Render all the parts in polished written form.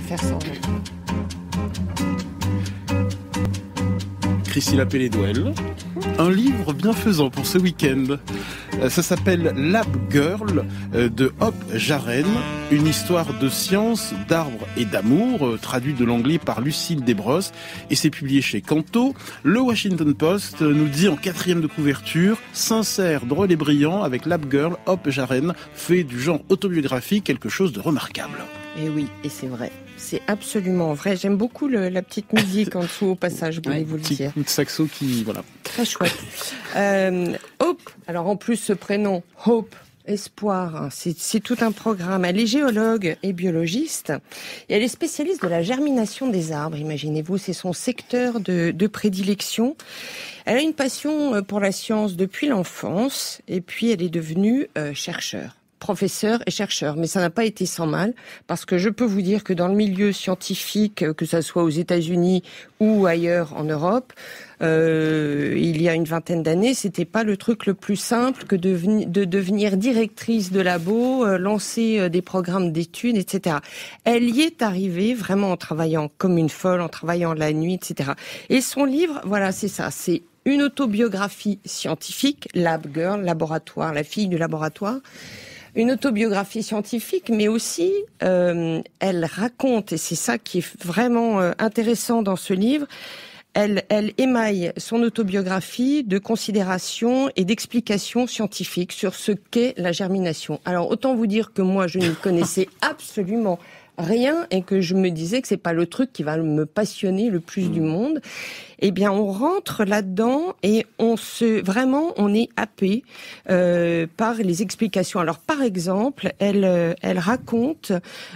faire ça en même temps. Priscilla Pelledouel, un livre bienfaisant pour ce week-end. Ça s'appelle Lab Girl de Hope Jaren, une histoire de science, d'arbres et d'amour, traduit de l'anglais par Lucille Desbrosses, et c'est publié chez Canto. Le Washington Post nous dit en 4e de couverture, sincère, drôle et brillant, avec Lab Girl, Hope Jaren fait du genre autobiographique quelque chose de remarquable. Et oui, et c'est vrai. C'est absolument vrai. J'aime beaucoup la petite musique en dessous au passage, voulez-vous le dire. Petit saxo qui, voilà. Très chouette. Hope, alors en plus ce prénom, Hope, espoir, hein, c'est tout un programme. Elle est géologue et biologiste et elle est spécialiste de la germination des arbres, imaginez-vous, c'est son secteur de prédilection. Elle a une passion pour la science depuis l'enfance et puis elle est devenue professeur et chercheur, mais ça n'a pas été sans mal, parce que je peux vous dire que dans le milieu scientifique, que ça soit aux États-Unis ou ailleurs en Europe, il y a une vingtaine d'années, c'était pas le truc le plus simple que de devenir directrice de labo, lancer des programmes d'études, etc. Elle y est arrivée vraiment en travaillant comme une folle, en travaillant la nuit, etc. Et son livre, voilà, c'est ça, c'est une autobiographie scientifique, Lab Girl, laboratoire, la fille du laboratoire. Une autobiographie scientifique, mais aussi elle raconte, et c'est ça qui est vraiment intéressant dans ce livre, elle émaille son autobiographie de considérations et d'explications scientifiques sur ce qu'est la germination. Alors autant vous dire que moi je n'y connaissais absolument rien et que je me disais que c'est pas le truc qui va me passionner le plus du monde. Eh bien, on rentre là-dedans et on est happé par les explications. Alors, par exemple, elle raconte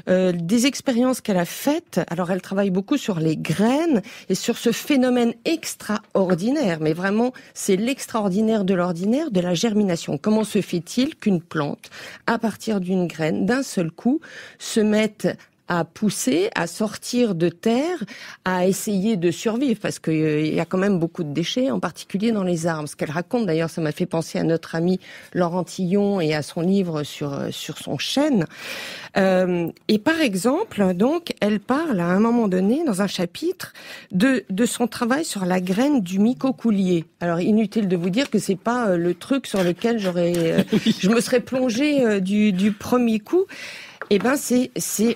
des expériences qu'elle a faites. Alors, elle travaille beaucoup sur les graines et sur ce phénomène extraordinaire, mais vraiment, c'est l'extraordinaire de l'ordinaire, de la germination. Comment se fait-il qu'une plante, à partir d'une graine, d'un seul coup, se mette à pousser, à sortir de terre, à essayer de survivre, parce qu'il y a quand même beaucoup de déchets, en particulier dans les arbres. Ce qu'elle raconte, d'ailleurs, ça m'a fait penser à notre ami Laurent Tillon et à son livre sur son chêne. Et par exemple, donc, elle parle à un moment donné, dans un chapitre, de son travail sur la graine du mycocoulier. Alors, inutile de vous dire que c'est pas le truc sur lequel je me serais plongée du premier coup. Eh ben, c'est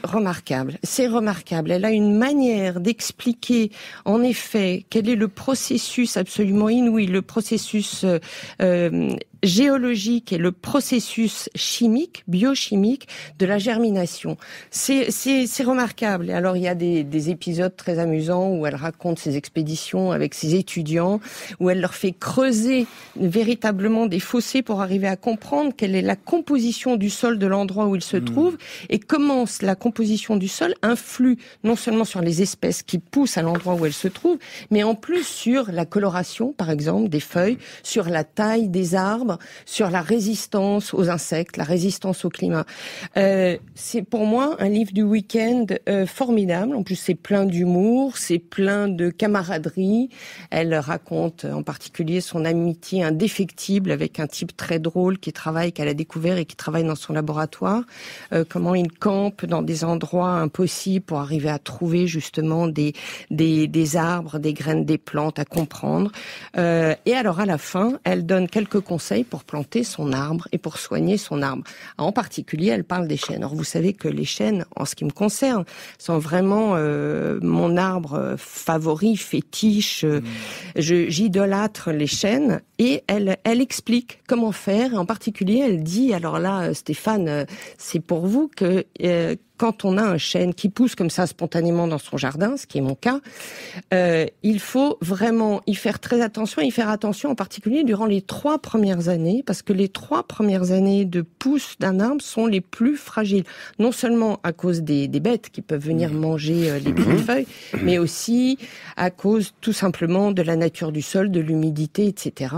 remarquable. C'est remarquable. Elle a une manière d'expliquer, en effet, quel est le processus absolument inouï, le processus géologique et le processus chimique, biochimique de la germination. C'est remarquable. Et alors, il y a des épisodes très amusants où elle raconte ses expéditions avec ses étudiants, où elle leur fait creuser véritablement des fossés pour arriver à comprendre quelle est la composition du sol de l'endroit où ils se trouvent et comment la composition du sol influe non seulement sur les espèces qui poussent à l'endroit où elles se trouvent, mais en plus sur la coloration, par exemple, des feuilles, sur la taille des arbres, sur la résistance aux insectes, la résistance au climat. C'est pour moi un livre du week-end formidable. En plus, c'est plein d'humour, c'est plein de camaraderie. Elle raconte en particulier son amitié indéfectible avec un type très drôle qu'elle a découvert et qui travaille dans son laboratoire. Comment il campe dans des endroits impossibles pour arriver à trouver justement des arbres, des graines, des plantes à comprendre. Et alors à la fin, elle donne quelques conseils pour planter son arbre et pour soigner son arbre. En particulier, elle parle des chênes. Alors vous savez que les chênes, en ce qui me concerne, sont vraiment mon arbre favori, fétiche. J'idolâtre les chênes et elle explique comment faire. Et en particulier, elle dit, alors là, Stéphane, c'est pour vous que quand on a un chêne qui pousse comme ça spontanément dans son jardin, ce qui est mon cas, il faut vraiment y faire très attention, y faire attention en particulier durant les 3 premières années, parce que les 3 premières années de pousse d'un arbre sont les plus fragiles. Non seulement à cause des bêtes qui peuvent venir manger les petites feuilles, mais aussi à cause tout simplement de la nature du sol, de l'humidité, etc.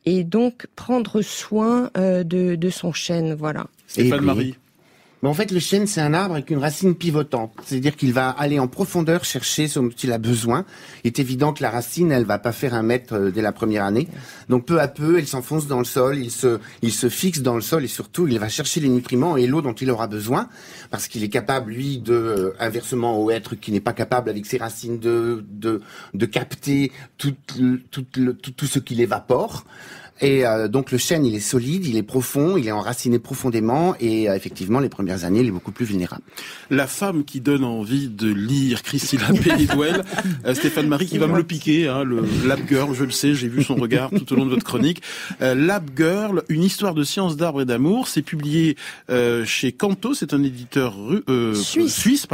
Et donc prendre soin de son chêne, voilà. Stéphane Marie. Mais en fait, le chêne, c'est un arbre avec une racine pivotante. C'est-à-dire qu'il va aller en profondeur chercher ce dont il a besoin. Il est évident que la racine, elle va pas faire 1 mètre dès la première année. Donc, peu à peu, elle s'enfonce dans le sol, il se fixe dans le sol et surtout, il va chercher les nutriments et l'eau dont il aura besoin. Parce qu'il est capable, lui, inversement au être qui n'est pas capable avec ses racines de capter tout ce qu'il évapore. Et donc le chêne, il est solide, il est profond, il est enraciné profondément et effectivement, les premières années, il est beaucoup plus vulnérable. La femme qui donne envie de lire Christina Pellidwell, Stéphane Marie qui va me le piquer, le Lab Girl, je le sais, j'ai vu son regard tout au long de votre chronique. Lab Girl, une histoire de science, d'arbres et d'amour, c'est publié chez Canto, c'est un éditeur suisse,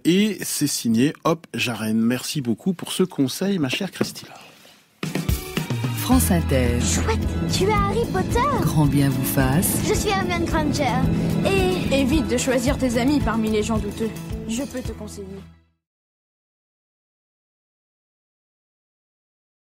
et c'est signé Hop Jaren. Merci beaucoup pour ce conseil, ma chère Christina. France Inter. Chouette, tu es Harry Potter. Grand bien vous fasse. Je suis Hermione Granger. Et... Évite de choisir tes amis parmi les gens douteux. Je peux te conseiller.